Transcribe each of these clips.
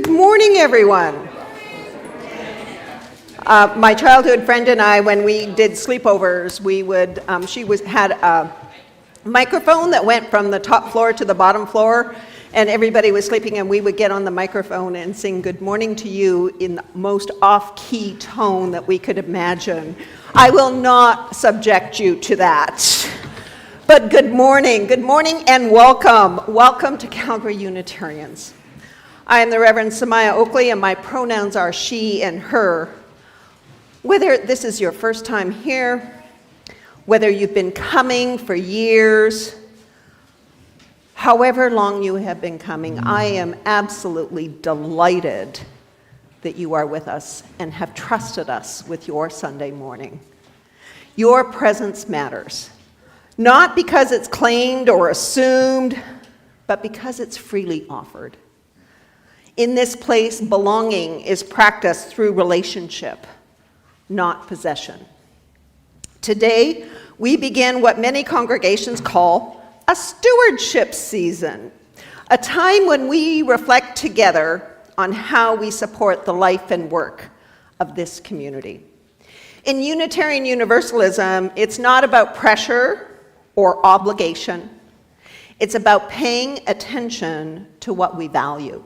Good morning, everyone. My childhood friend and I, when we did sleepovers, she had a microphone that went from the top floor to the bottom floor, and everybody was sleeping, and we would get on the microphone and sing good morning to you in the most off-key tone that we could imagine. I will not subject you to that. But good morning and welcome. Welcome to Calgary Unitarians. I am the Reverend Samaya Oakley, and my pronouns are she and her. Whether this is your first time here, whether you've been coming for years, however long you have been coming, I am absolutely delighted that you are with us and have trusted us with your Sunday morning. Your presence matters. Not because it's claimed or assumed, but because it's freely offered. In this place, belonging is practiced through relationship, not possession. Today, we begin what many congregations call a stewardship season, a time when we reflect together on how we support the life and work of this community. In Unitarian Universalism, it's not about pressure or obligation. It's about paying attention to what we value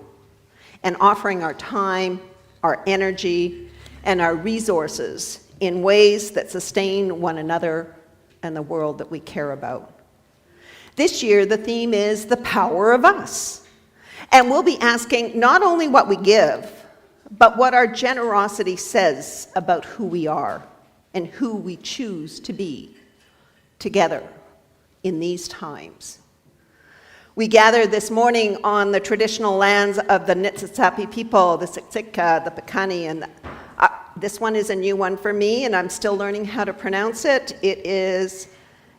and offering our time, our energy, and our resources in ways that sustain one another and the world that we care about. This year, the theme is the power of us. And we'll be asking not only what we give, but what our generosity says about who we are and who we choose to be together in these times. We gather this morning on the traditional lands of the Niitsitapi people, the Siksika, the Piikani, and this one is a new one for me, and I'm still learning how to pronounce it. It is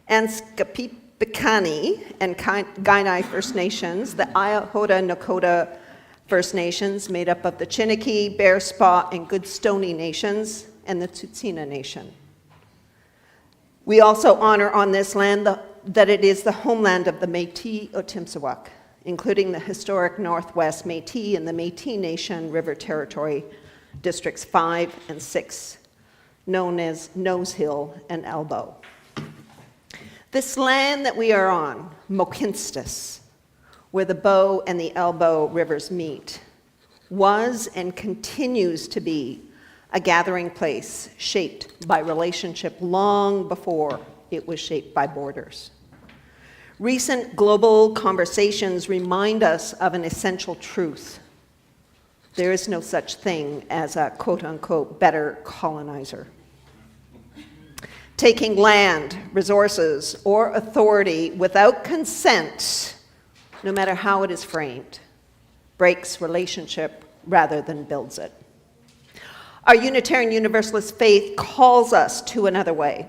Anskapi Piikani and Kainai First Nations, the Iahota Nakota First Nations, made up of the Chiniki, Bearspaw, and Goodstoney Nations, and the Tsuut'ina Nation. We also honor on this land that it is the homeland of the Métis Otipemisiwak, including the historic Northwest Métis and the Métis Nation River Territory Districts 5 and 6, known as Nose Hill and Elbow. This land that we are on, Mohkinstsis, where the Bow and the Elbow rivers meet, was and continues to be a gathering place shaped by relationship long before it was shaped by borders. Recent global conversations remind us of an essential truth. There is no such thing as a quote-unquote better colonizer. Taking land, resources, or authority without consent, no matter how it is framed, breaks relationship rather than builds it. Our Unitarian Universalist faith calls us to another way,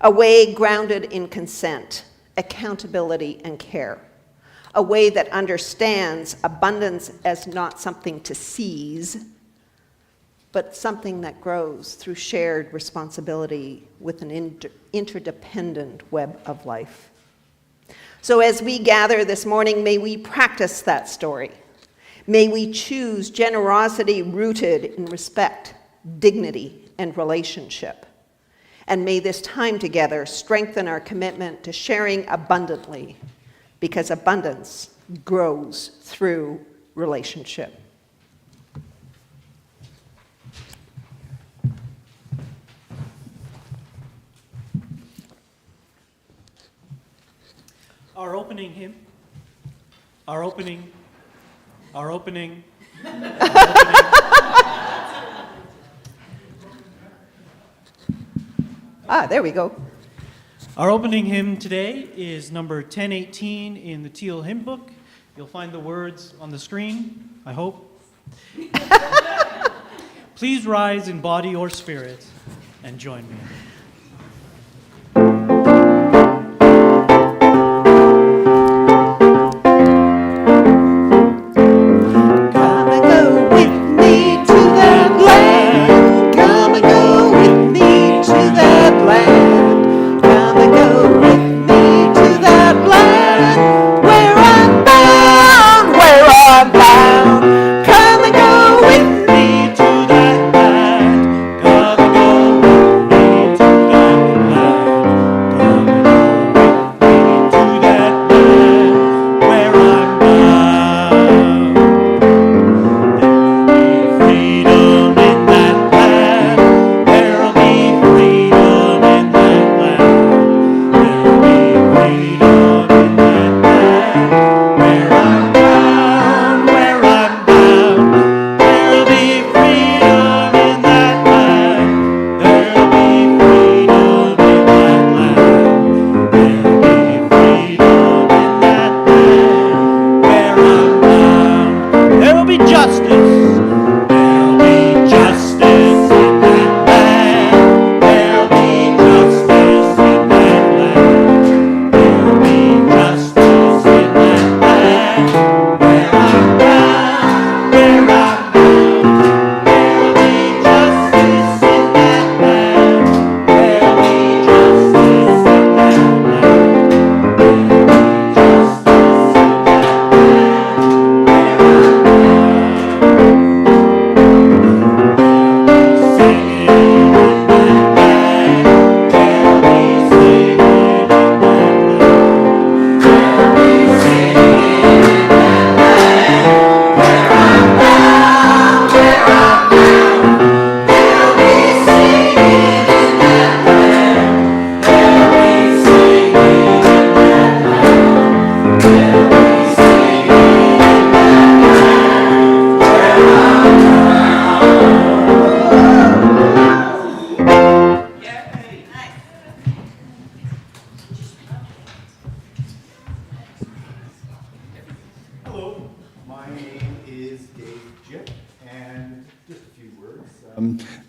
a way grounded in consent, accountability, and care, a way that understands abundance as not something to seize, but something that grows through shared responsibility with an interdependent web of life. So as we gather this morning, may we practice that story. May we choose generosity rooted in respect, dignity, and relationship. And may this time together strengthen our commitment to sharing abundantly, because abundance grows through relationship. Our opening hymn, our opening. There we go. Our opening hymn today is number 1018 in the Teal Hymn Book. You'll find the words on the screen, I hope. Please rise in body or spirit and join me. Where I'm bound, where I'm bound. Come and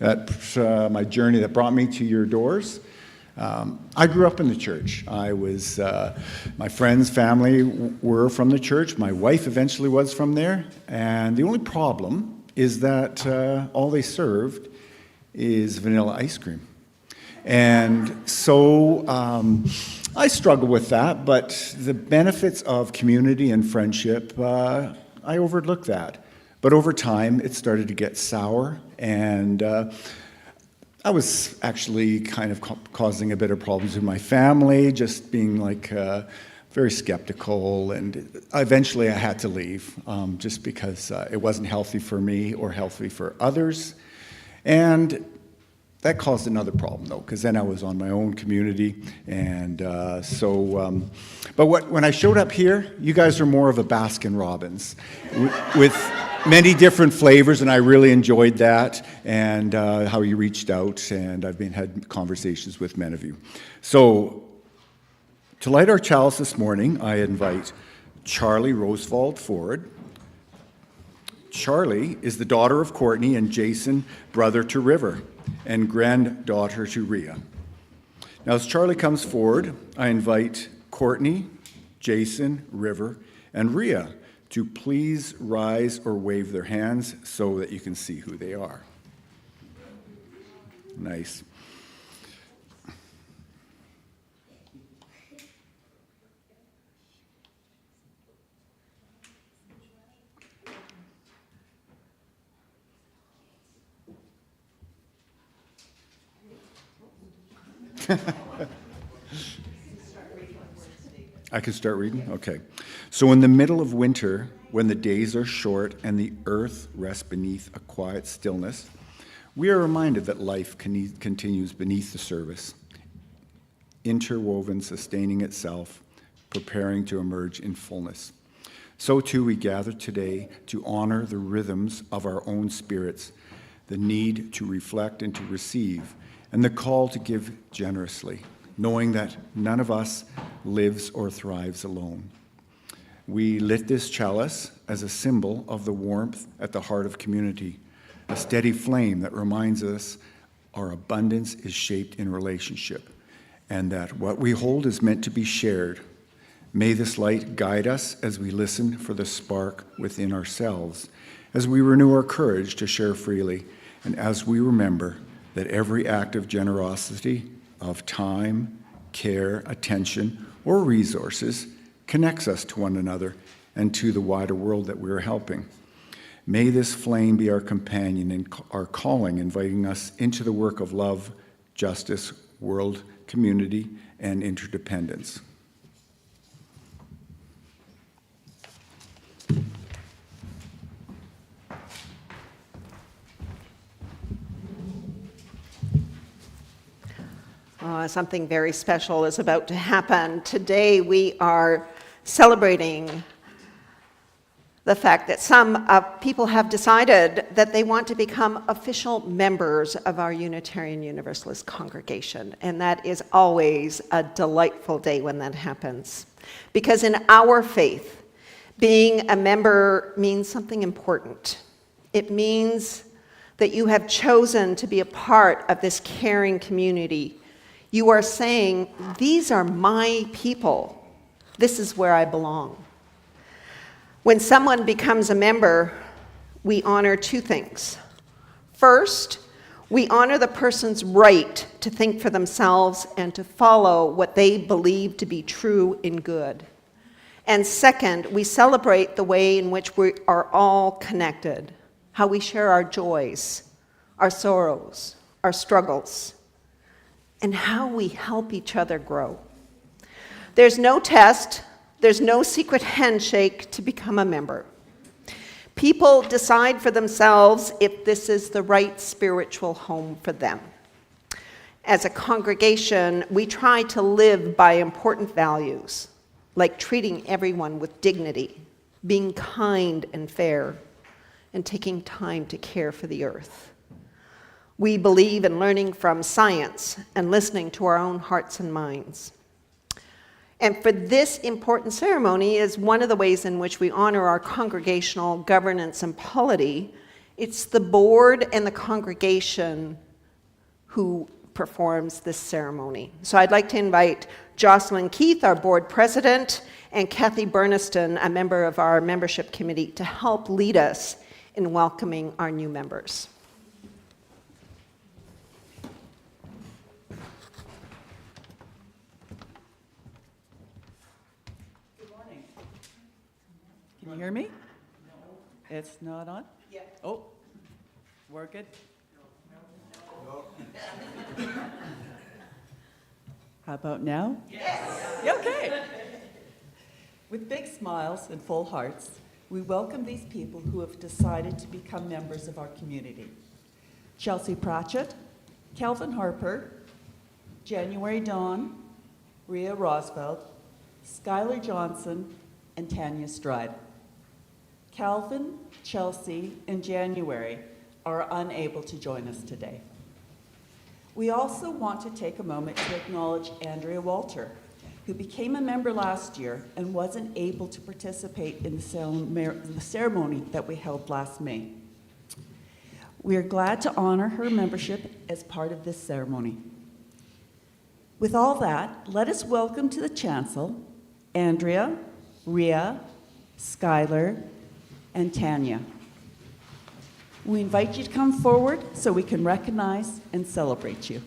my journey that brought me to your doors. I grew up in the church. My friends, family were from the church. My wife eventually was from there. And the only problem is that all they served is vanilla ice cream. And so I struggle with that, but the benefits of community and friendship, I overlooked that. But over time, it started to get sour, and I was actually kind of causing a bit of problems with my family, just being like very skeptical, and eventually I had to leave just because it wasn't healthy for me or healthy for others. And that caused another problem, though, because then I was on my own community, and but when I showed up here, you guys are more of a Baskin Robbins with many different flavors, and I really enjoyed that, and how you reached out, and I've had conversations with many of you. So, to light our chalice this morning, I invite Charlie Rosevald Ford. Charlie is the daughter of Courtney and Jason, brother to River, and granddaughter to Rhea. Now, as Charlie comes forward, I invite Courtney, Jason, River, and Rhea to please rise or wave their hands so that you can see who they are. Nice. I can start reading? Okay. So in the middle of winter, when the days are short and the earth rests beneath a quiet stillness, we are reminded that life continues beneath the surface, interwoven, sustaining itself, preparing to emerge in fullness. So too we gather today to honor the rhythms of our own spirits, the need to reflect and to receive, and the call to give generously, knowing that none of us lives or thrives alone. We lit this chalice as a symbol of the warmth at the heart of community, a steady flame that reminds us our abundance is shaped in relationship, and that what we hold is meant to be shared. May this light guide us as we listen for the spark within ourselves, as we renew our courage to share freely, and as we remember that every act of generosity, of time, care, attention, or resources connects us to one another and to the wider world that we are helping. May this flame be our companion and our calling, inviting us into the work of love, justice, world community, and interdependence. Something very special is about to happen. Today we are celebrating the fact that some people have decided that they want to become official members of our Unitarian Universalist congregation. And that is always a delightful day when that happens. Because in our faith, being a member means something important. It means that you have chosen to be a part of this caring community. You are saying, these are my people. This is where I belong. When someone becomes a member, we honor two things. First, we honor the person's right to think for themselves and to follow what they believe to be true and good. And second, we celebrate the way in which we are all connected, how we share our joys, our sorrows, our struggles, and how we help each other grow. There's no test, there's no secret handshake to become a member. People decide for themselves if this is the right spiritual home for them. As a congregation, we try to live by important values, like treating everyone with dignity, being kind and fair, and taking time to care for the earth. We believe in learning from science and listening to our own hearts and minds. And for this important ceremony is one of the ways in which we honor our congregational governance and polity It's the board and the congregation who performs this ceremony. So I'd like to invite Jocelyn Keith, our board president, and Kathy Burniston, a member of our membership committee, to help lead us in welcoming our new members. Good morning. Can you hear me? No. It's not on? Yeah. Oh, we're good? No. How about now? Yes. Okay. With big smiles and full hearts, we welcome these people who have decided to become members of our community. Chelsea Pratchett, Calvin Harper, January Dawn, Rhea Rosveld, Skylar Johnson, and Tanya Stride. Calvin, Chelsea, and January are unable to join us today. We also want to take a moment to acknowledge Andrea Walter, who became a member last year and wasn't able to participate in the ceremony that we held last May. We are glad to honor her membership as part of this ceremony. With all that, let us welcome to the chancel Andrea, Rhea, Skylar, and Tanya. We invite you to come forward so we can recognize and celebrate you.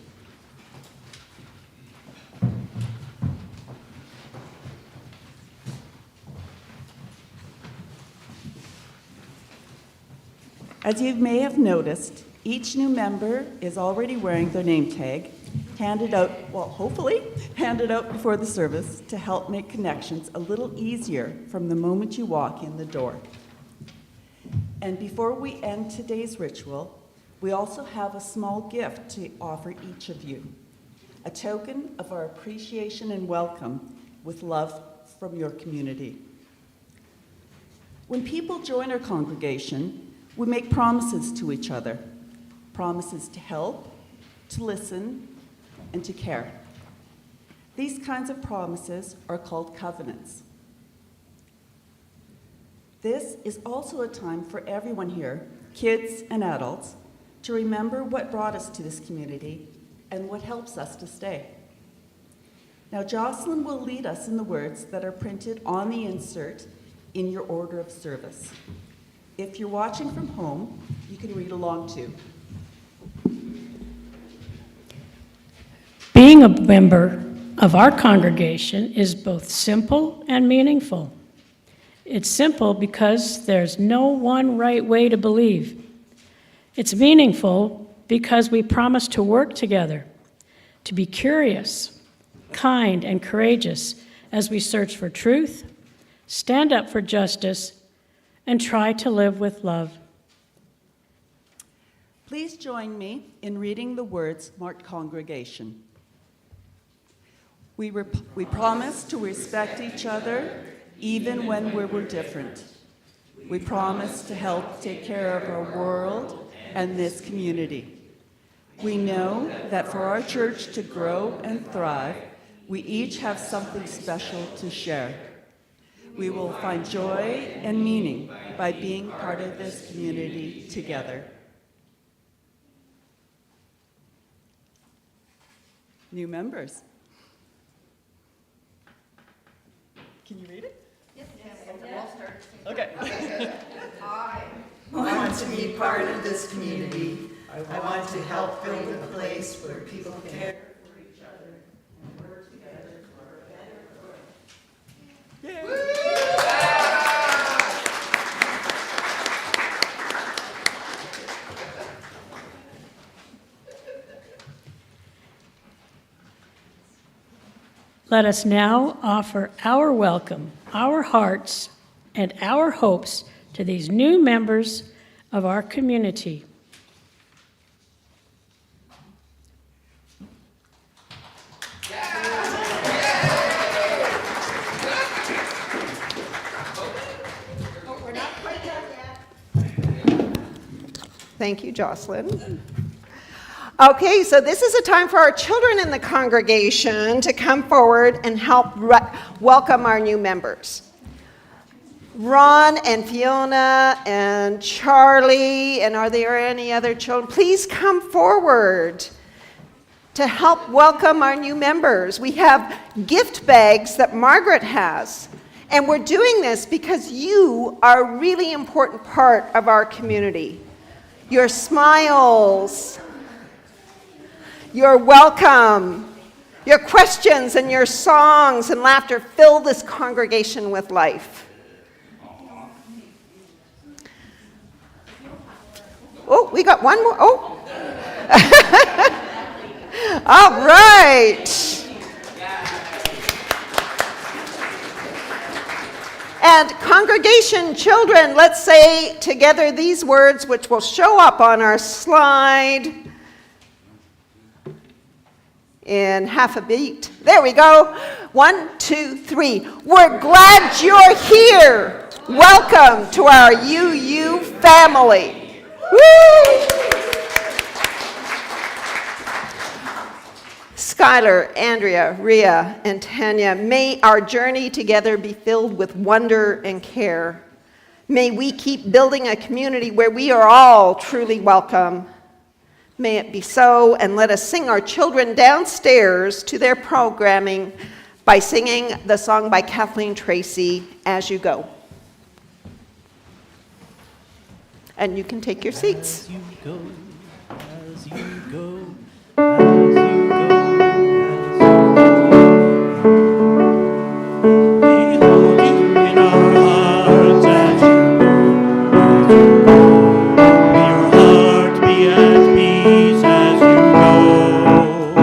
As you may have noticed, each new member is already wearing their name tag, handed out, well, hopefully, handed out before the service to help make connections a little easier from the moment you walk in the door. And before we end today's ritual, we also have a small gift to offer each of you, a token of our appreciation and welcome with love from your community. When people join our congregation, we make promises to each other, promises to help, to listen, and to care. These kinds of promises are called covenants. This is also a time for everyone here, kids and adults, to remember what brought us to this community and what helps us to stay. Now, Jocelyn will lead us in the words that are printed on the insert in your order of service. If you're watching from home, you can read along too. Being a member of our congregation is both simple and meaningful. It's simple because there's no one right way to believe. It's meaningful because we promise to work together, to be curious, kind, and courageous as we search for truth, stand up for justice, and try to live with love. Please join me in reading the words marked congregation. We promise to respect each other even when we're different. We promise to help take care of our world and this community. We know that for our church to grow and thrive, we each have something special to share. We will find joy and meaning by being part of this community together. New members. Can you read it? Yes. Okay. I want to be part of this community. I want to help build a place where people care for each other and work together for a better world. Yay. Let us now offer our welcome, our hearts, and our hopes to these new members of our community. Thank you, Jocelyn. Okay, so this is a time for our children in the congregation to come forward and help welcome our new members. Ron and Fiona and Charlie, and are there any other children? Please come forward to help welcome our new members. We have gift bags that Margaret has, and we're doing this because you are a really important part of our community. Your smiles, your welcome, your questions and your songs and laughter fill this congregation with life. Oh, we got one more. Oh. All right. And congregation children, let's say together these words, which will show up on our slide in half a beat. There we go. 1, 2, 3. We're glad you're here. Welcome to our UU family. Woo! Skylar, Andrea, Rhea, and Tanya, may our journey together be filled with wonder and care. May we keep building a community where we are all truly welcome. May it be so, and let us sing our children downstairs to their programming by singing the song by Kathleen Tracy, As You Go. And you can take your seats. As you go, as you go, as you go, behold you in our hearts as you go. May your heart be at peace as you go.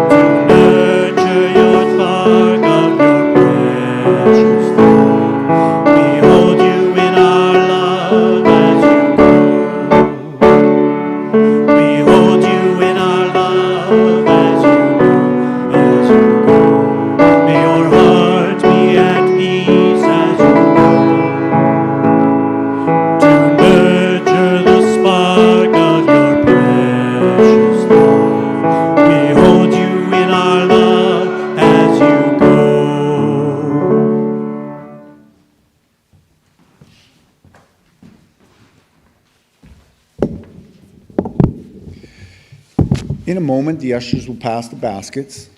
To nurture your spark of your precious love. Behold you in our love as you go. Behold you in our love as you go, as you go. May your heart be at peace as you go. To nurture the spark of your precious love. Behold you in our love as you go. In a moment, the ushers will pass the baskets.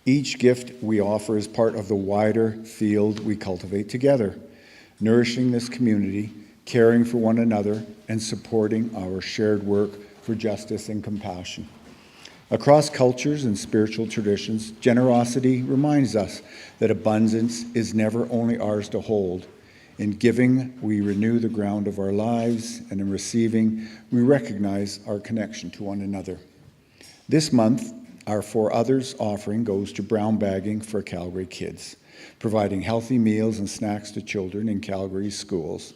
Each gift we offer is part of the wider field we cultivate together, nourishing this community, caring for one another, and supporting our shared work for justice and compassion. Across cultures and spiritual traditions, generosity reminds us that abundance is never only ours to hold. In giving, we renew the ground of our lives, and in receiving, we recognize our connection to one another. This month, our For Others offering goes to brown bagging for Calgary kids, providing healthy meals and snacks to children in Calgary's schools.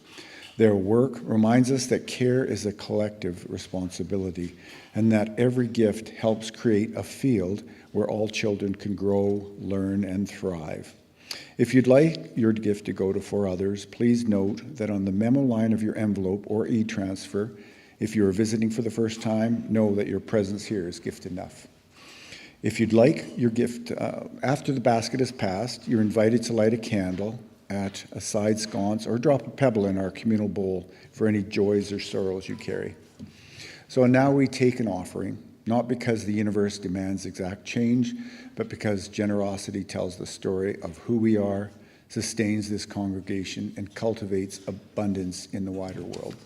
Their work reminds us that care is a collective responsibility and that every gift helps create a field where all children can grow, learn, and thrive. If you'd like your gift to go to For Others, please note that on the memo line of your envelope or e-transfer, if you are visiting for the first time, know that your presence here is gift enough. If you'd like your gift, after the basket is passed, you're invited to light a candle at a side sconce or drop a pebble in our communal bowl for any joys or sorrows you carry. So now we take an offering, not because the universe demands exact change, but because generosity tells the story of who we are, sustains this congregation, and cultivates abundance in the wider world.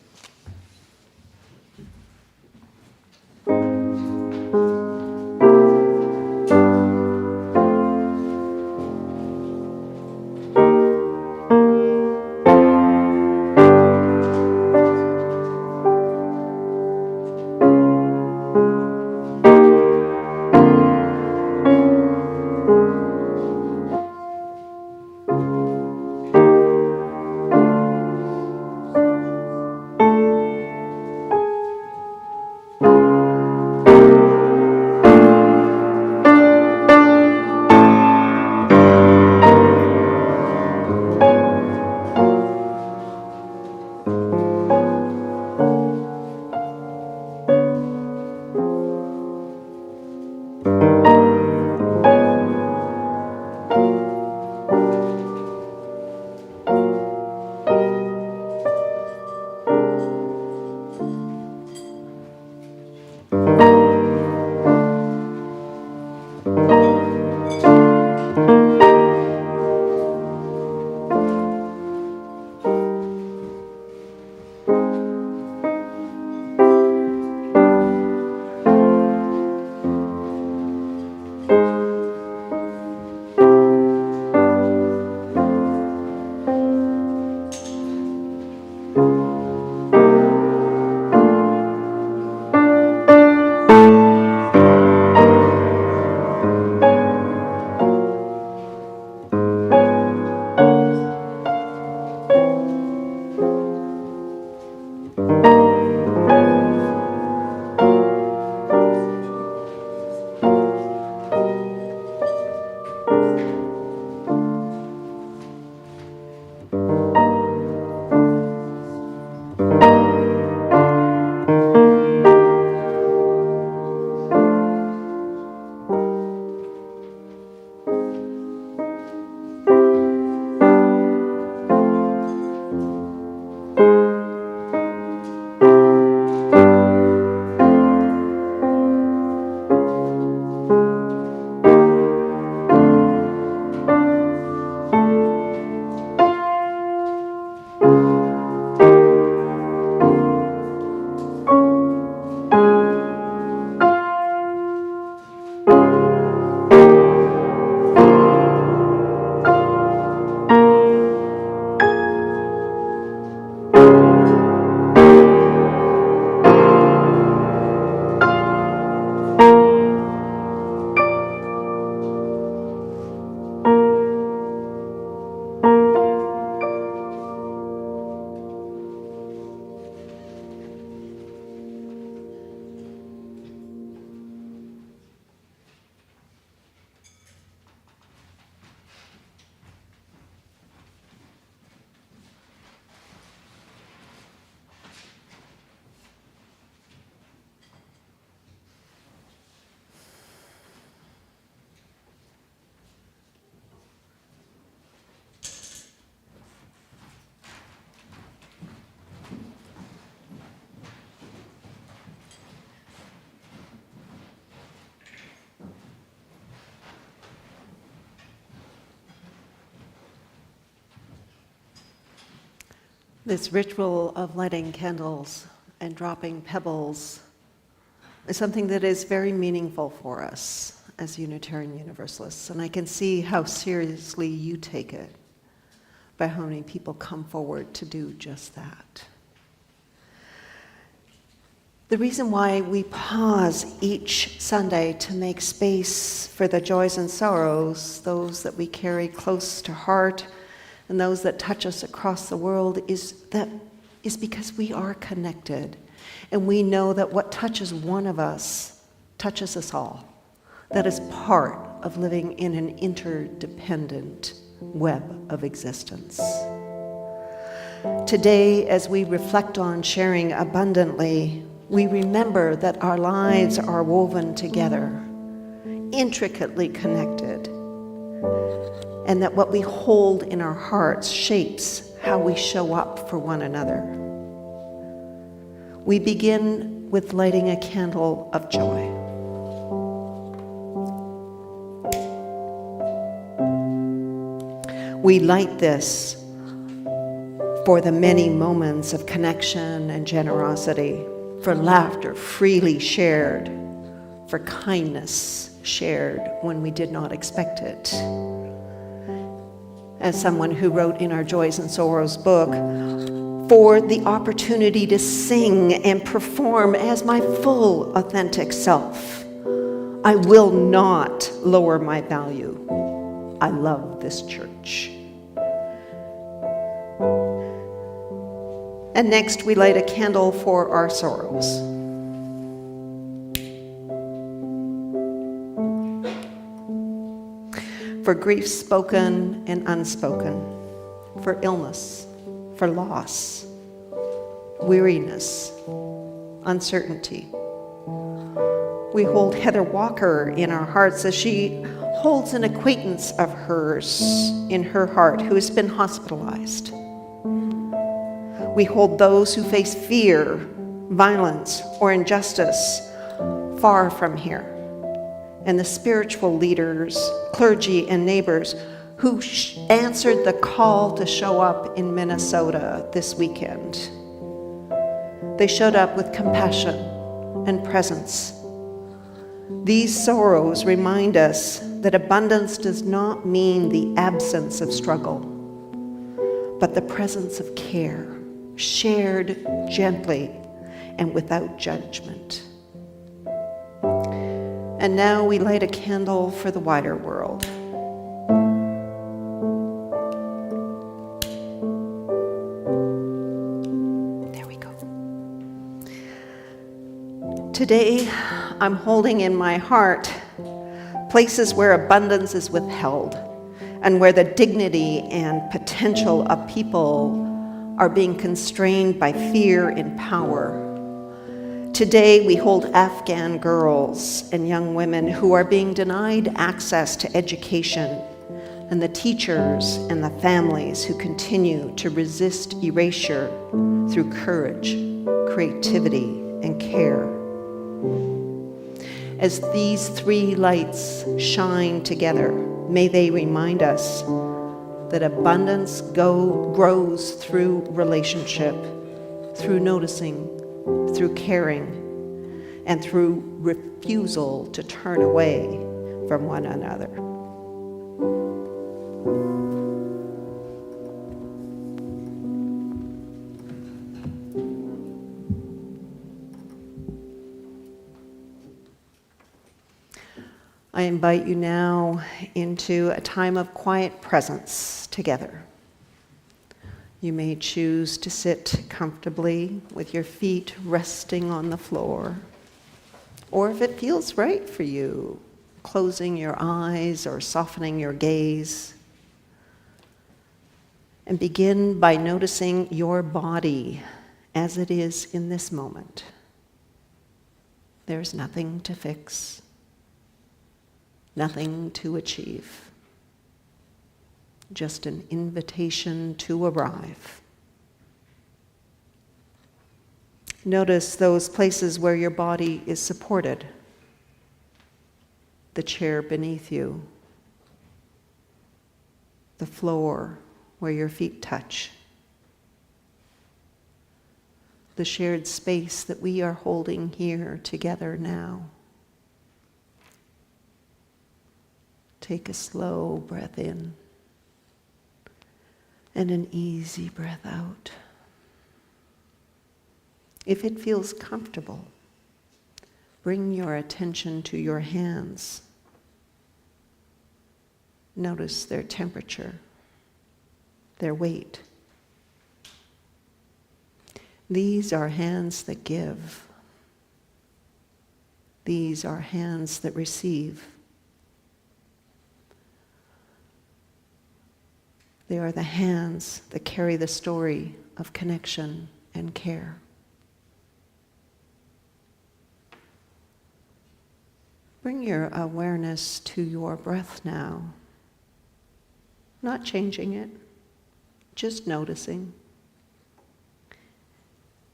This ritual of lighting candles and dropping pebbles is something that is very meaningful for us as Unitarian Universalists, and I can see how seriously you take it by how many people come forward to do just that. The reason why we pause each Sunday to make space for the joys and sorrows, those that we carry close to heart and those that touch us across the world, is because we are connected. And we know that what touches one of us touches us all. That is part of living in an interdependent web of existence. Today, as we reflect on sharing abundantly, we remember that our lives are woven together, intricately connected, and that what we hold in our hearts shapes how we show up for one another. We begin with lighting a candle of joy. We light this for the many moments of connection and generosity, for laughter freely shared, for kindness shared when we did not expect it. As someone who wrote in our Joys and Sorrows book, for the opportunity to sing and perform as my full authentic self. I will not lower my value. I love this church. And next, we light a candle for our sorrows. For grief spoken and unspoken, for illness, for loss, weariness, uncertainty. We hold Heather Walker in our hearts as she holds an acquaintance of hers in her heart who has been hospitalized. We hold those who face fear, violence, or injustice far from here, and the spiritual leaders, clergy, and neighbors who answered the call to show up in Minnesota this weekend. They showed up with compassion and presence. These sorrows remind us that abundance does not mean the absence of struggle, but the presence of care, shared gently and without judgment. And now we light a candle for the wider world. There we go. Today, I'm holding in my heart places where abundance is withheld and where the dignity and potential of people are being constrained by fear and power. Today, we hold Afghan girls and young women who are being denied access to education, and the teachers and the families who continue to resist erasure through courage, creativity, and care. As these three lights shine together, may they remind us that abundance grows through relationship, through noticing, through caring, and through refusal to turn away from one another. I invite you now into a time of quiet presence together. You may choose to sit comfortably with your feet resting on the floor, or if it feels right for you, closing your eyes or softening your gaze. And begin by noticing your body as it is in this moment. There's nothing to fix, nothing to achieve, just an invitation to arrive. Notice those places where your body is supported, the chair beneath you, the floor where your feet touch. the shared space that we are holding here together now. Take a slow breath in and an easy breath out. If it feels comfortable, bring your attention to your hands. Notice their temperature, their weight. These are hands that give. These are hands that receive. They are the hands that carry the story of connection and care. Bring your awareness to your breath now. Not changing it, just noticing.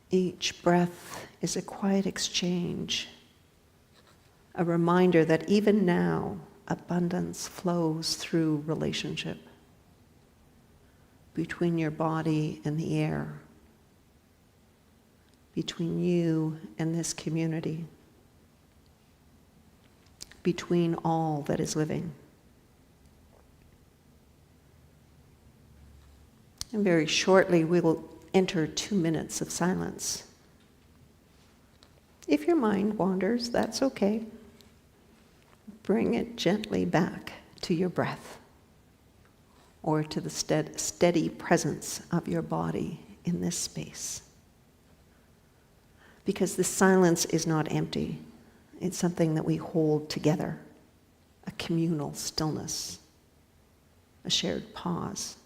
Each breath is a quiet exchange, a reminder that even now, abundance flows through relationship between your body and the air, between you and this community, between all that is living. And very shortly, we will enter 2 minutes of silence. If your mind wanders, that's okay. Bring it gently back to your breath or to the steady presence of your body in this space. Because this silence is not empty. It's something that we hold together, a communal stillness, a shared pause,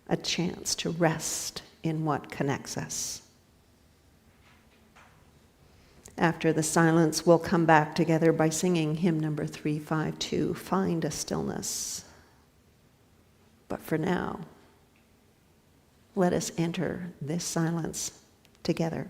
a chance to rest in what connects us. After the silence, we'll come back together by singing hymn number 352, Find a Stillness. But for now, let us enter this silence together.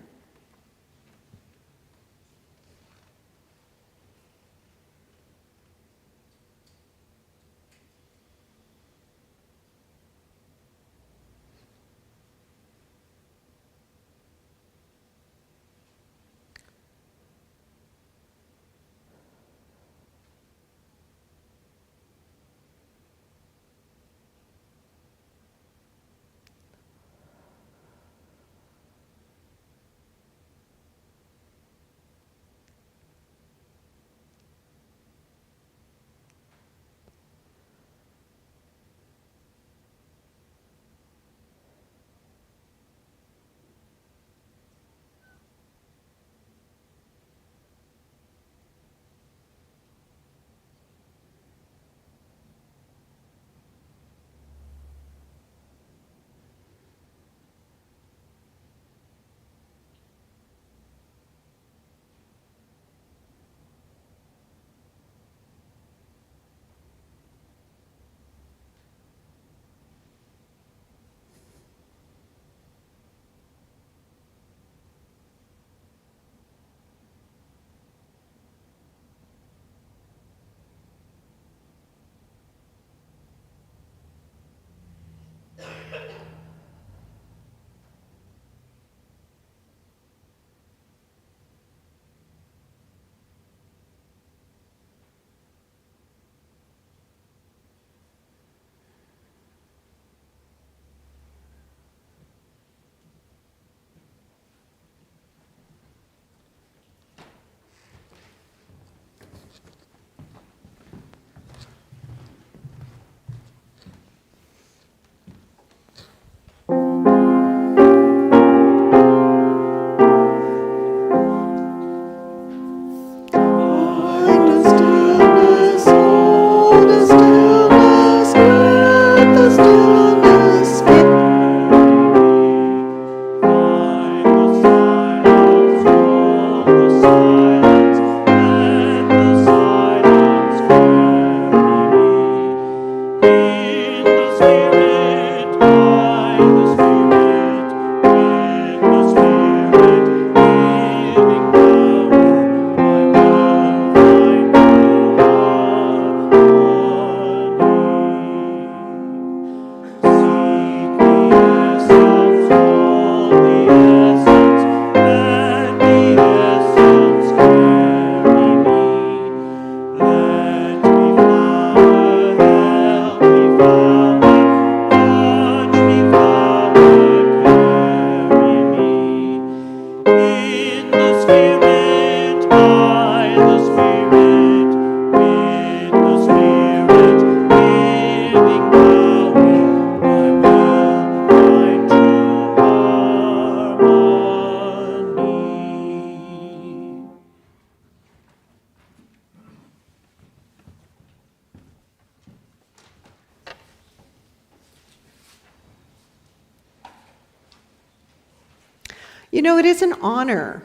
You know, it is an honor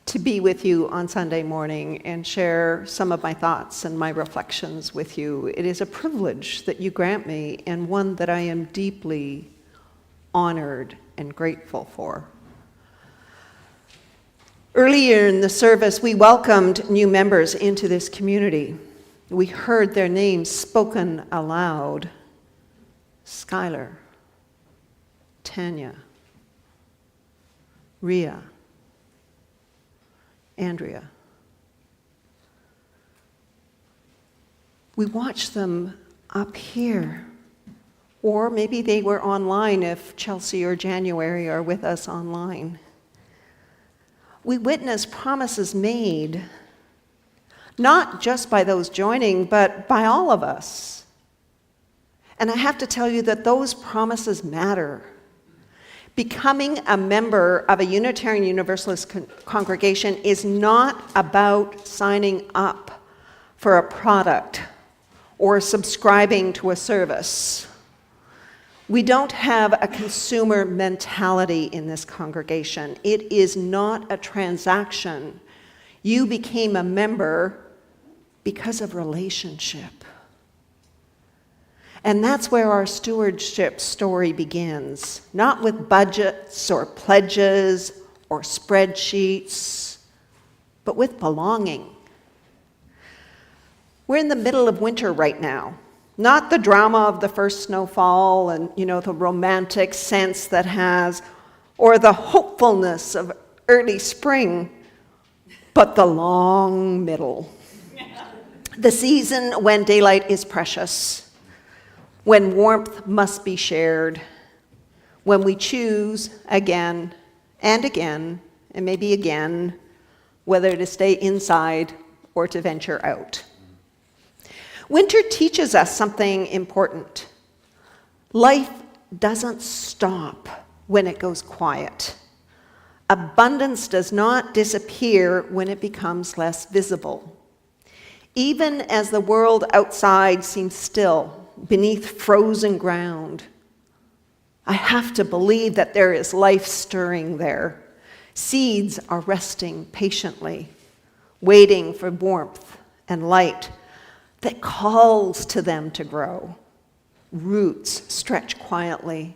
to be with you on Sunday morning and share some of my thoughts and my reflections with you. It is a privilege that you grant me, and one that I am deeply honored and grateful for. Earlier in the service, we welcomed new members into this community. We heard their names spoken aloud. Skylar, Tanya, Ria, Andrea. We watched them up here, or maybe they were online if Chelsea or January are with us online. We witnessed promises made, not just by those joining, but by all of us. And I have to tell you that those promises matter. Becoming a member of a Unitarian Universalist congregation is not about signing up for a product or subscribing to a service. We don't have a consumer mentality in this congregation. It is not a transaction. You became a member because of relationship. And that's where our stewardship story begins, not with budgets or pledges or spreadsheets, but with belonging. We're in the middle of winter right now. Not the drama of the first snowfall and, the romantic sense that has, or the hopefulness of early spring, but the long middle. The season when daylight is precious, when warmth must be shared, when we choose again and again, and maybe again, whether to stay inside or to venture out. Winter teaches us something important. Life doesn't stop when it goes quiet. Abundance does not disappear when it becomes less visible. Even as the world outside seems still, beneath frozen ground, I have to believe that there is life stirring there. Seeds are resting patiently, waiting for warmth and light that calls to them to grow. Roots stretch quietly,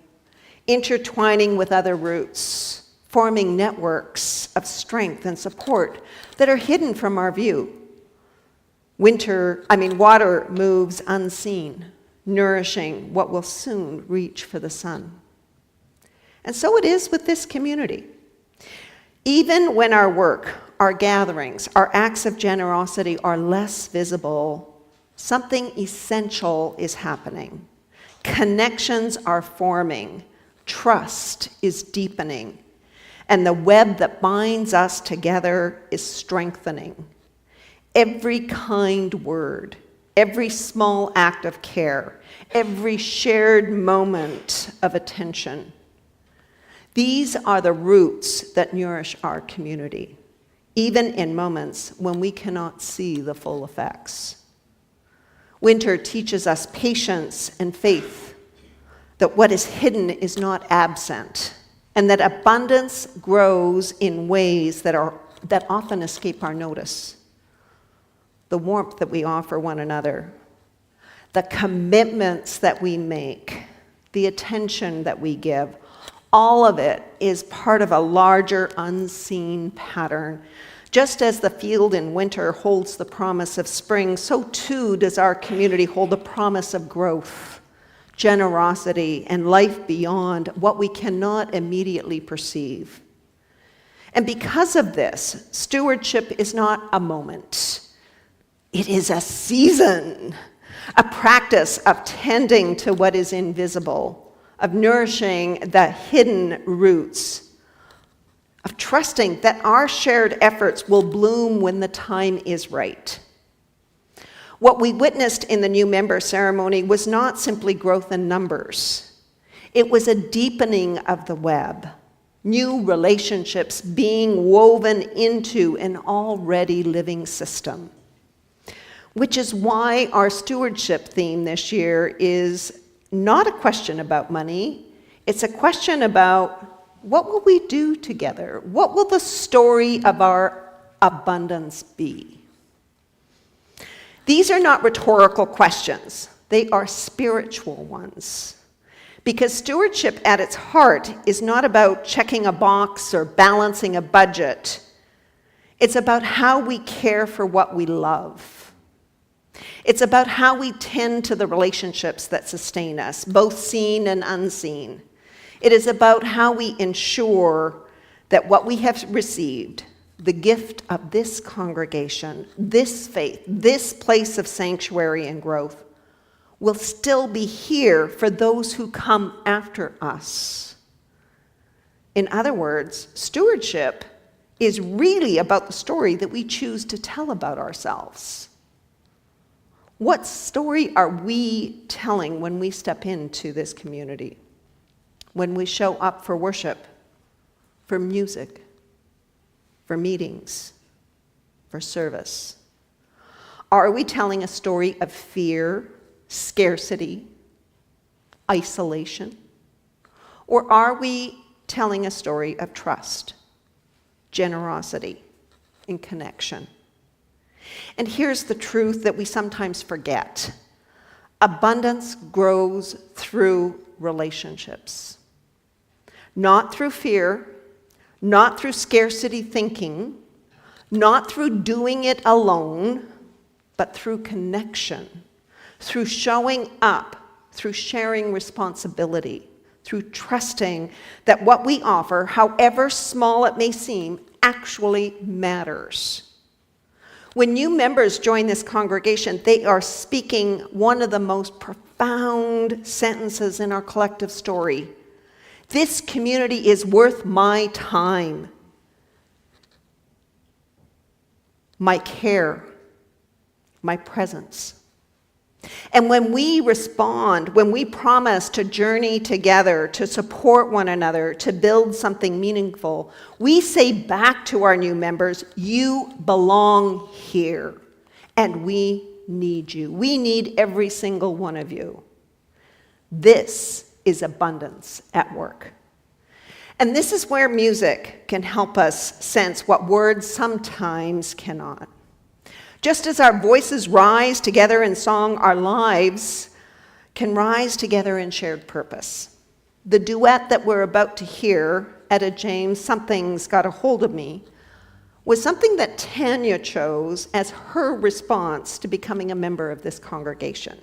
intertwining with other roots, forming networks of strength and support that are hidden from our view. Water moves unseen, nourishing what will soon reach for the sun. And so it is with this community. Even when our work, our gatherings, our acts of generosity are less visible, something essential is happening. Connections are forming, trust is deepening, and the web that binds us together is strengthening. Every kind word, every small act of care, every shared moment of attention. These are the roots that nourish our community, even in moments when we cannot see the full effects. Winter teaches us patience and faith, that what is hidden is not absent, and that abundance grows in ways that often escape our notice. The warmth that we offer one another, the commitments that we make, the attention that we give, all of it is part of a larger unseen pattern. Just as the field in winter holds the promise of spring, so too does our community hold the promise of growth, generosity, and life beyond what we cannot immediately perceive. And because of this, stewardship is not a moment. It is a season, a practice of tending to what is invisible, of nourishing the hidden roots, of trusting that our shared efforts will bloom when the time is right. What we witnessed in the new member ceremony was not simply growth in numbers. It was a deepening of the web, new relationships being woven into an already living system. Which is why our stewardship theme this year is not a question about money, it's a question about What will we do together? What will the story of our abundance be? These are not rhetorical questions. They are spiritual ones. Because stewardship at its heart is not about checking a box or balancing a budget. It's about how we care for what we love. It's about how we tend to the relationships that sustain us, both seen and unseen. It is about how we ensure that what we have received, the gift of this congregation, this faith, this place of sanctuary and growth, will still be here for those who come after us. In other words, stewardship is really about the story that we choose to tell about ourselves. What story are we telling when we step into this community? When we show up for worship, for music, for meetings, for service? Are we telling a story of fear, scarcity, isolation? Or are we telling a story of trust, generosity, and connection? And here's the truth that we sometimes forget. Abundance grows through relationships. Not through fear, not through scarcity thinking, not through doing it alone, but through connection, through showing up, through sharing responsibility, through trusting that what we offer, however small it may seem, actually matters. When new members join this congregation, they are speaking one of the most profound sentences in our collective story. This community is worth my time, my care, my presence. And when we respond, when we promise to journey together, to support one another, to build something meaningful, we say back to our new members, you belong here, and we need you. We need every single one of you. This is abundance at work. And this is where music can help us sense what words sometimes cannot. Just as our voices rise together in song, our lives can rise together in shared purpose. The duet that we're about to hear, Etta James, Something's Got a Hold of Me, was something that Tanya chose as her response to becoming a member of this congregation.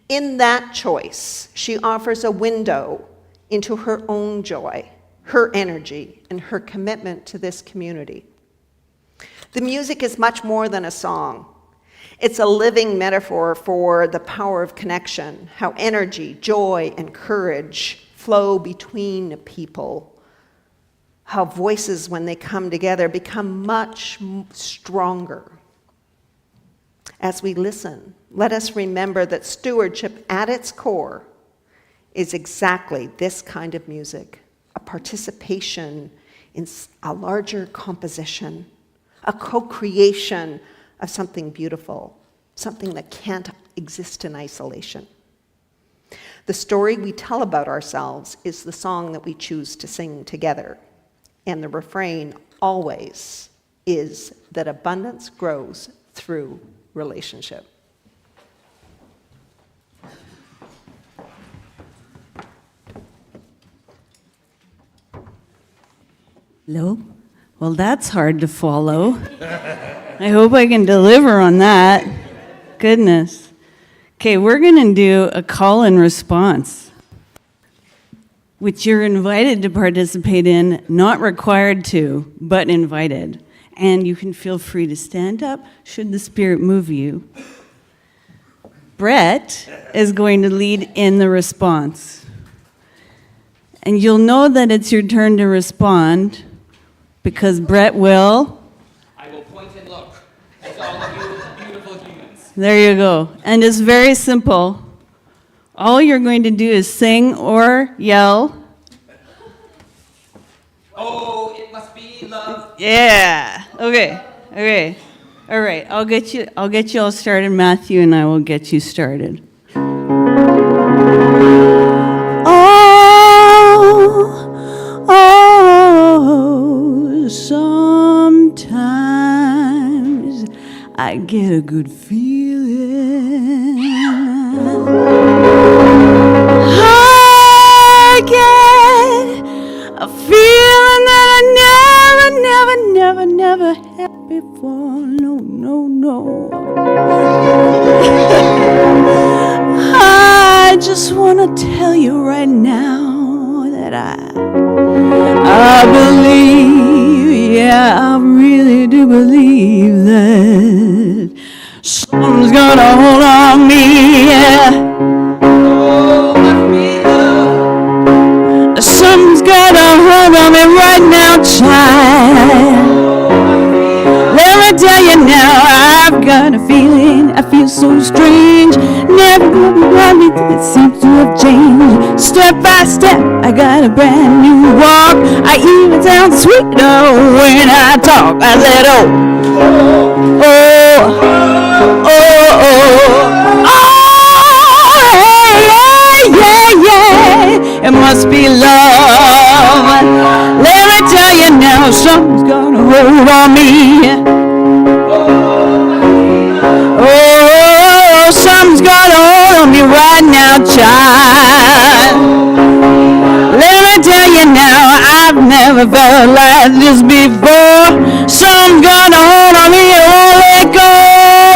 In that choice, she offers a window into her own joy, her energy, and her commitment to this community. The music is much more than a song. It's a living metaphor for the power of connection, how energy, joy, and courage flow between people, how voices, when they come together, become much stronger. As we listen, let us remember that stewardship at its core is exactly this kind of music, a participation in a larger composition, a co-creation of something beautiful, something that can't exist in isolation. The story we tell about ourselves is the song that we choose to sing together, and the refrain always is that abundance grows through relationship. Hello? Well, that's hard to follow. I hope I can deliver on that. Goodness. Okay, we're going to do a call and response, which you're invited to participate in, not required to, but invited. And you can feel free to stand up should the Spirit move you. Brett is going to lead in the response. And you'll know that it's your turn to respond because Brett will. I will point and look at all of you beautiful humans. There you go. And it's very simple. All you're going to do is sing or yell. Oh, it must be love. Yeah. Okay. All right. I'll get you all started, Matthew, and I will get you started. Oh, I get a good feeling. I get a feeling that I never had before. No, no, no. I just want to tell you right now that I believe, yeah, I really do believe that someone's gonna hold on me, yeah. Someone's gonna hold on me right now, child. Let me tell you now, I've got a feeling, I feel so strange. Never gonna be around me, it seems to have changed. Step by step, I got a brand new walk. I even sound sweeter when I talk. I said, oh, oh, oh, oh, yeah. It must be love. Let me tell you now, something's gonna hold on me. Oh, something's gonna hold on me right now, child. Let me tell you now, I've never felt like this before. Something's gonna hold on me, it won't let go.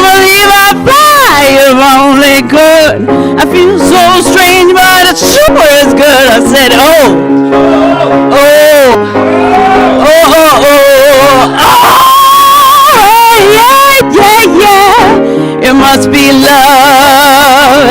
Believe I fly if I only could. I feel so strange, but it sure is good. I said, oh, oh, oh, oh, oh, oh, yeah. It must be love.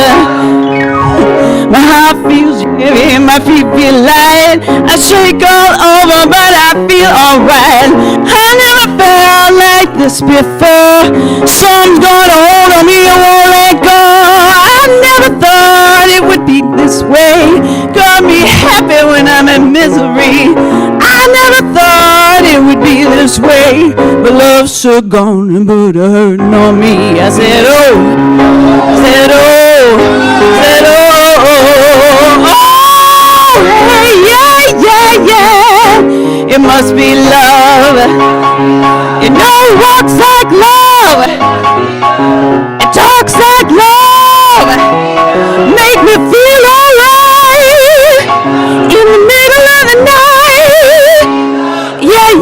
My heart feels heavy, my feet feel light. I shake all over, but I feel alright. I never felt like this before. Someone's gonna hold on me, it won't let go. I never thought it would be this way. Got me happy when I'm in misery. I never thought it would be this way. But love's so gone and put a hurting on me. I said, oh, said, oh, said, oh, oh, yeah. It must be love. You know it walks like love. It talks like love. Make me feel alright in the middle of the night. Yeah.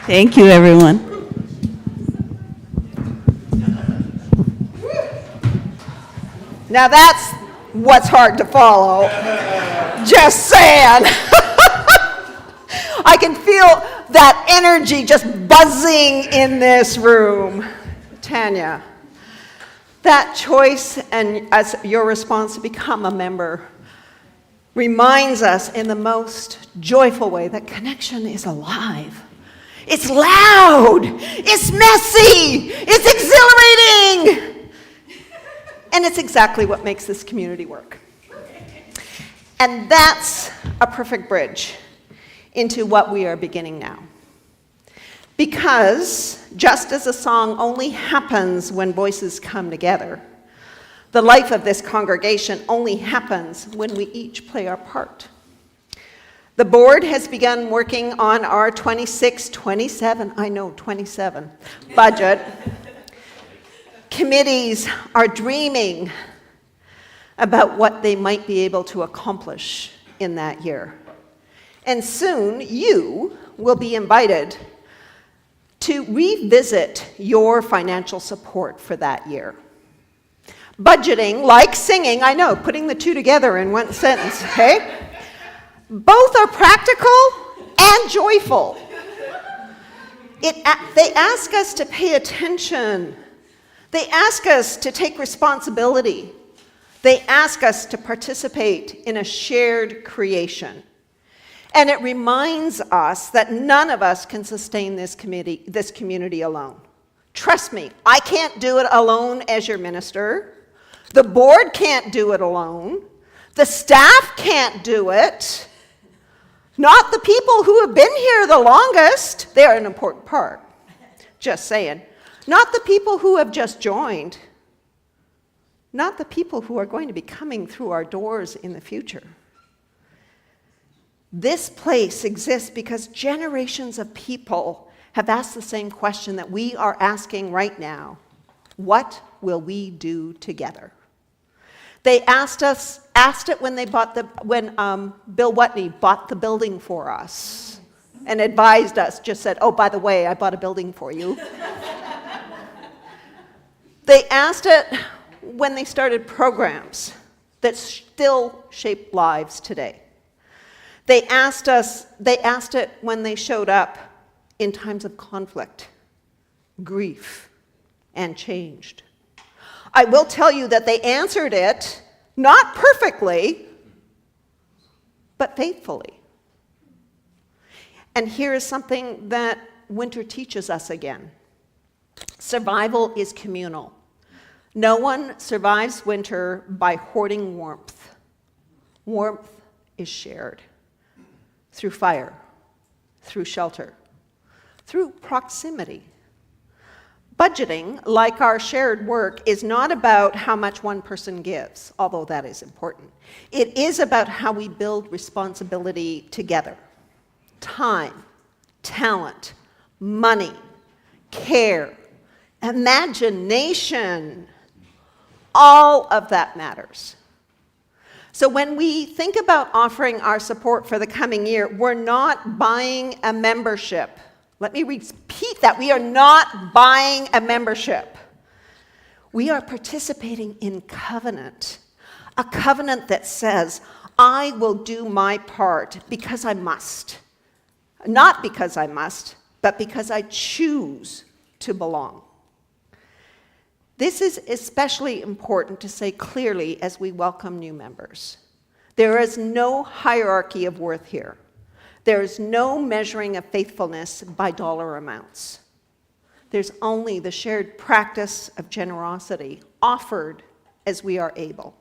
Thank you, everyone. Now that's what's hard to follow. Just saying. I can feel that energy just buzzing in this room. Tanya, that choice and as your response to become a member reminds us in the most joyful way that connection is alive. It's loud, it's messy, it's exhilarating. And it's exactly what makes this community work. And that's a perfect bridge into what we are beginning now. Because just as a song only happens when voices come together, the life of this congregation only happens when we each play our part. The board has begun working on our 27 budget. Committees are dreaming about what they might be able to accomplish in that year. And soon you will be invited to revisit your financial support for that year. Budgeting, like singing, I know, putting the two together in one sentence, okay? Both are practical and joyful. They ask us to pay attention. They ask us to take responsibility. They ask us to participate in a shared creation. And it reminds us that none of us can sustain this community alone. Trust me, I can't do it alone as your minister. The board can't do it alone. The staff can't do it. Not the people who have been here the longest. They are an important part. Just saying. Not the people who have just joined, not the people who are going to be coming through our doors in the future. This place exists because generations of people have asked the same question that we are asking right now. What will we do together? They asked it when Bill Whatney bought the building for us and advised us, just said, oh, by the way, I bought a building for you. They asked it when they started programs that still shape lives today. They asked it when they showed up in times of conflict, grief, and changed. I will tell you that they answered it not perfectly, but faithfully. And here is something that winter teaches us again. Survival is communal. No one survives winter by hoarding warmth. Warmth is shared through fire, through shelter, through proximity. Budgeting, like our shared work, is not about how much one person gives, although that is important. It is about how we build responsibility together. Time, talent, money, care, imagination, all of that matters. So when we think about offering our support for the coming year, we're not buying a membership. Let me repeat that. We are not buying a membership. We are participating in covenant, a covenant that says, I will do my part because I must. Not because I must, but because I choose to belong. This is especially important to say clearly as we welcome new members. There is no hierarchy of worth here. There is no measuring of faithfulness by dollar amounts. There's only the shared practice of generosity offered as we are able.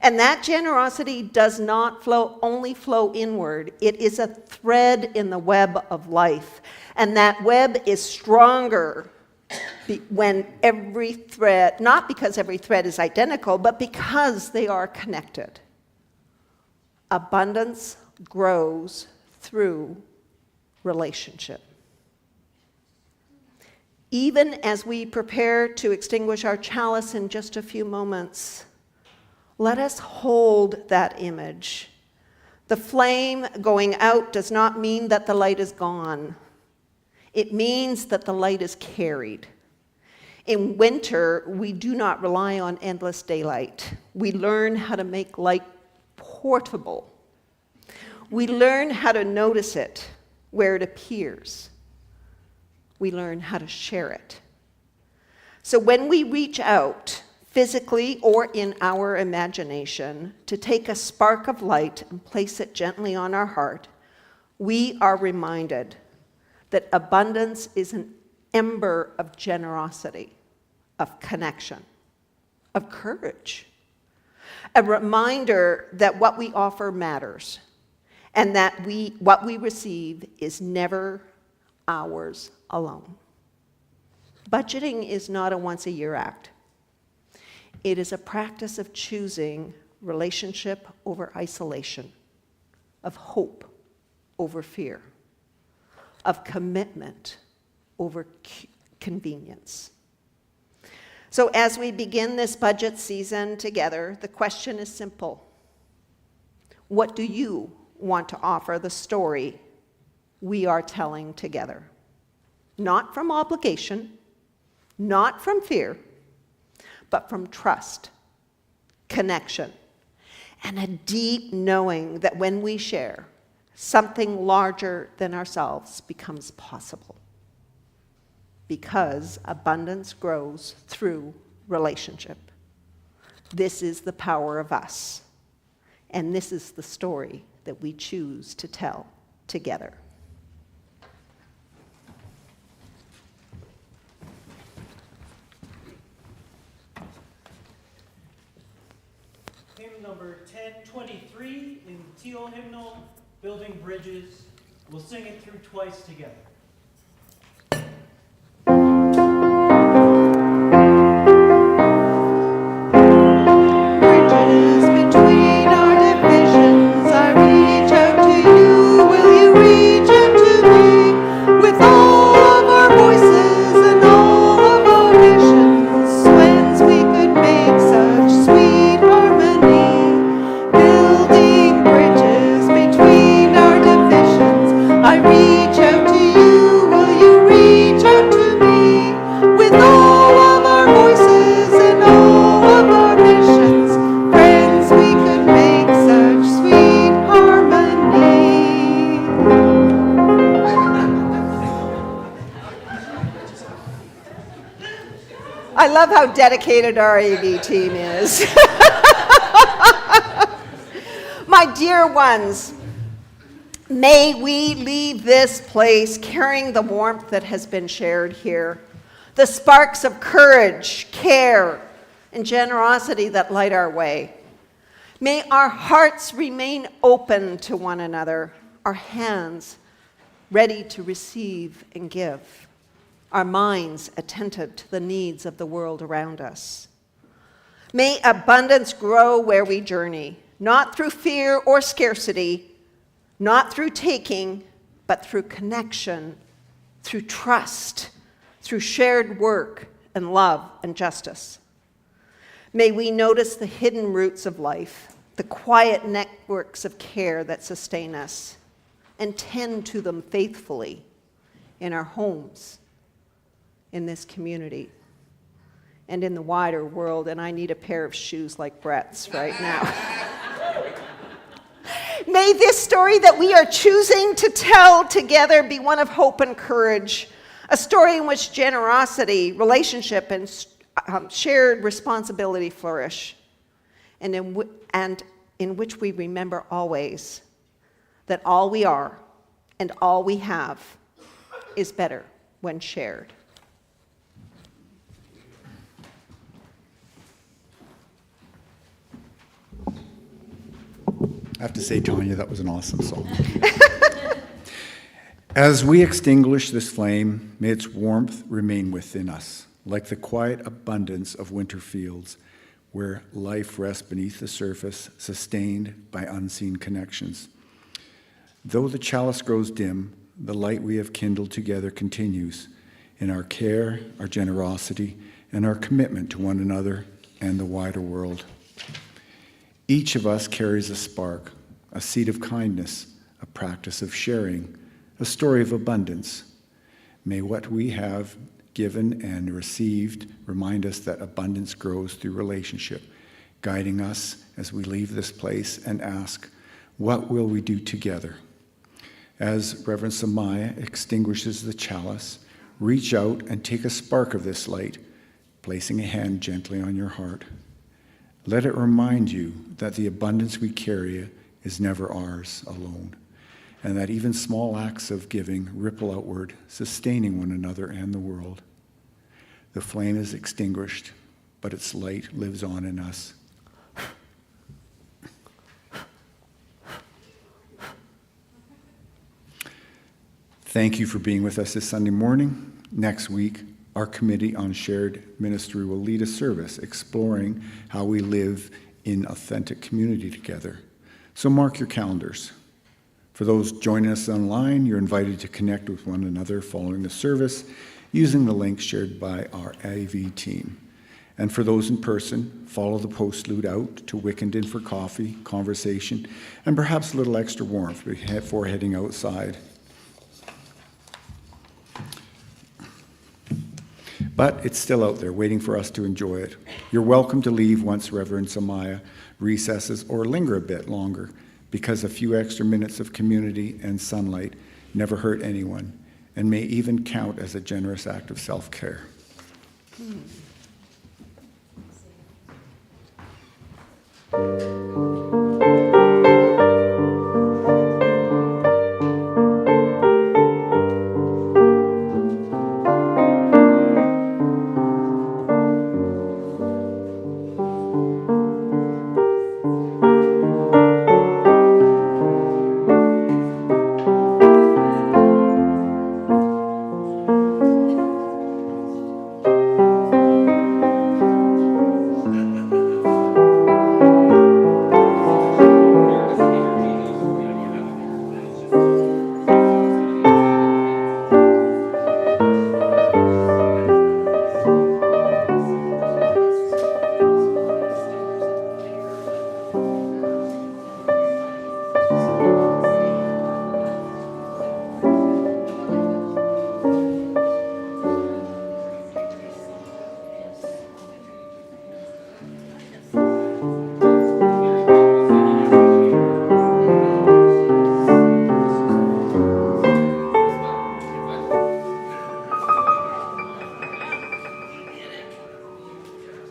And that generosity does not only flow inward, it is a thread in the web of life. And that web is stronger when every thread, not because every thread is identical, but because they are connected. Abundance grows through relationship. Even as we prepare to extinguish our chalice in just a few moments, let us hold that image. The flame going out does not mean that the light is gone. It means that the light is carried. In winter, we do not rely on endless daylight. We learn how to make light portable. We learn how to notice it where it appears. We learn how to share it. So when we reach out, physically or in our imagination, to take a spark of light and place it gently on our heart, we are reminded that abundance is an ember of generosity, of connection, of courage. A reminder that what we offer matters, and that what we receive is never ours alone. Budgeting is not a once-a-year act. It is a practice of choosing relationship over isolation, of hope over fear, of commitment over convenience. So as we begin this budget season together, the question is simple. What do you want to offer the story we are telling together? Not from obligation, not from fear, but from trust, connection, and a deep knowing that when we share, something larger than ourselves becomes possible. Because abundance grows through relationship. This is the power of us, and this is the story that we choose to tell together. Hymn number 1023 in teal hymnal, Building Bridges. We'll sing it through twice together. love how dedicated our AV team is. My dear ones, may we leave this place carrying the warmth that has been shared here, the sparks of courage, care, and generosity that light our way. May our hearts remain open to one another, our hands ready to receive and give, our minds attentive to the needs of the world around us. May abundance grow where we journey, not through fear or scarcity, not through taking, but through connection, through trust, through shared work and love and justice. May we notice the hidden roots of life, the quiet networks of care that sustain us, and tend to them faithfully in our homes, in this community, and in the wider world. And I need a pair of shoes like Brett's right now. May this story that we are choosing to tell together be one of hope and courage, a story in which generosity, relationship, and shared responsibility flourish, and in which we remember always that all we are and all we have is better when shared. I have to say, Tanya, that was an awesome song. As we extinguish this flame, may its warmth remain within us, like the quiet abundance of winter fields where life rests beneath the surface, sustained by unseen connections. Though the chalice grows dim, the light we have kindled together continues in our care, our generosity, and our commitment to one another and the wider world. Each of us carries a spark, a seed of kindness, a practice of sharing, a story of abundance. May what we have given and received remind us that abundance grows through relationship, guiding us as we leave this place and ask, what will we do together? As Reverend Samaya extinguishes the chalice, reach out and take a spark of this light, placing a hand gently on your heart. Let it remind you that the abundance we carry is never ours alone, and that even small acts of giving ripple outward, sustaining one another and the world. The flame is extinguished, but its light lives on in us. Thank you for being with us this Sunday morning. Next week, our Committee on Shared Ministry will lead a service exploring how we live in authentic community together. So mark your calendars. For those joining us online, you're invited to connect with one another following the service using the link shared by our AV team. And for those in person, follow the postlude out to Wickenden for coffee, conversation, and perhaps a little extra warmth before heading outside. But it's still out there waiting for us to enjoy it. You're welcome to leave once Reverend Samaya recesses or linger a bit longer, because a few extra minutes of community and sunlight never hurt anyone and may even count as a generous act of self-care.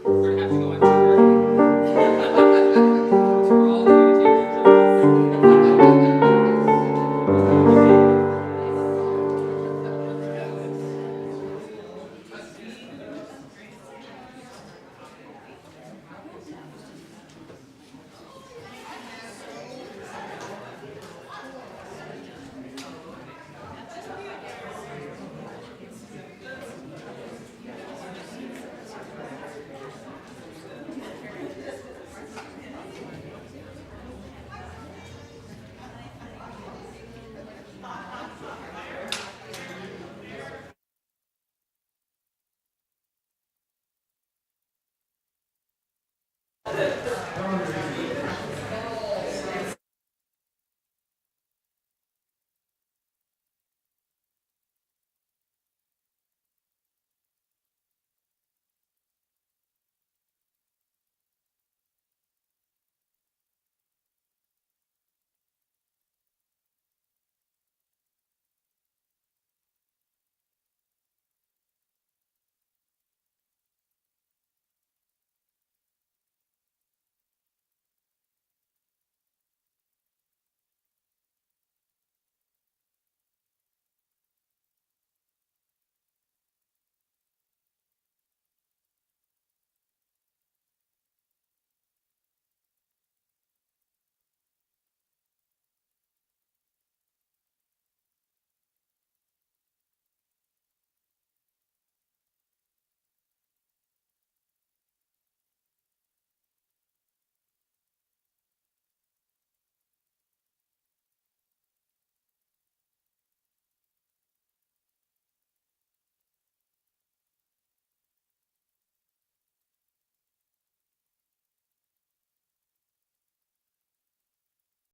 We're gonna have to go on tour. Tour all the